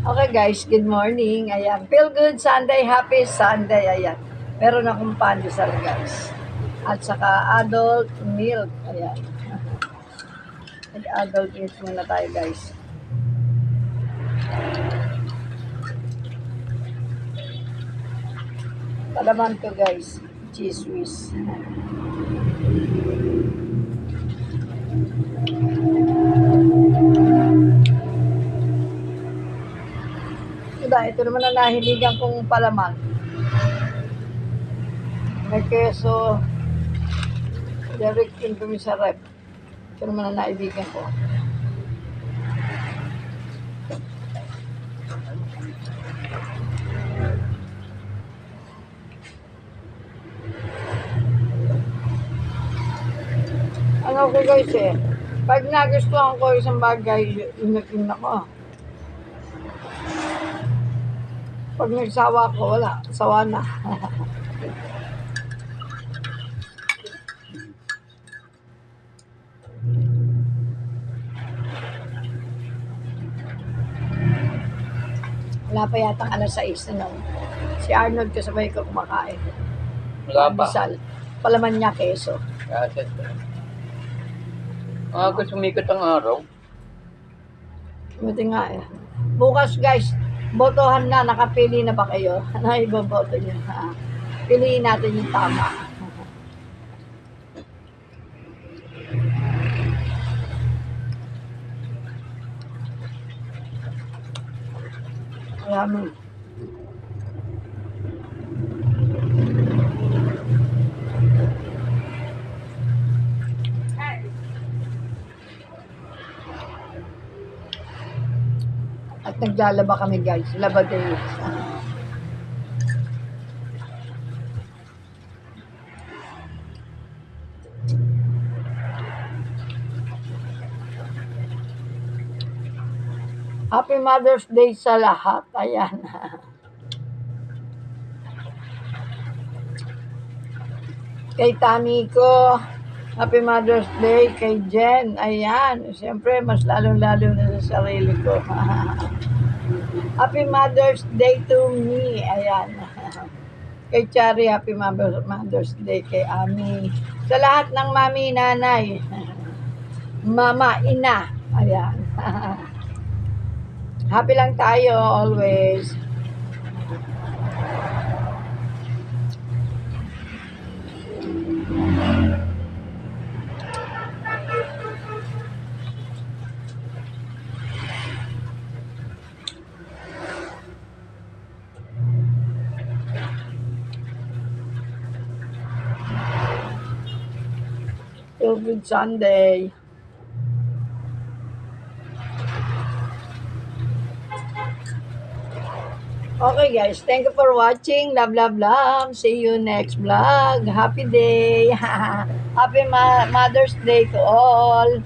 Okay guys, good morning. Ayan, feel good Sunday, happy Sunday. Ayan, meron akong pandesal guys. At saka adult milk. Ayan, adult milk muna tayo guys. Palaman to guys, cheese whiz. Diba, ito naman ang nahiligan kong palaman. May keso, direct into sa rep. Ito naman ang naibigan ko. Ano ko guys pag nagustuhan ko isang bagay, inakin ako. Pag nagsawa ko, wala. Sawa na. Wala pa yata alas 6 na. Si Arnold kasabay ko kumakain. Wala pa. Pandesal. Palaman niya keso. Kaset. Ako sumikot ang araw. Buti nga Bukas guys, botohan na. Nakapili na ba kayo? Ano iboboto niyo? Piliin natin yung tama. Ayan. At naglalaba kami guys, labaday. Happy Mother's Day sa lahat. Ayan. Kay Tami ko, Happy Mother's Day. Kay Jen, ayan. Siyempre, mas lalong-lalo na sa sarili ko. Happy Mother's Day to me. Ayan. Kay Chari, Happy Mother's Day. Kay Ami. Sa lahat ng mami, nanay. Mama, ina. Ayan. Happy lang tayo always. Feel good Sunday. Okay guys, thank you for watching. Love, love, love. See you next vlog. Happy day. Happy Mother's Day to all.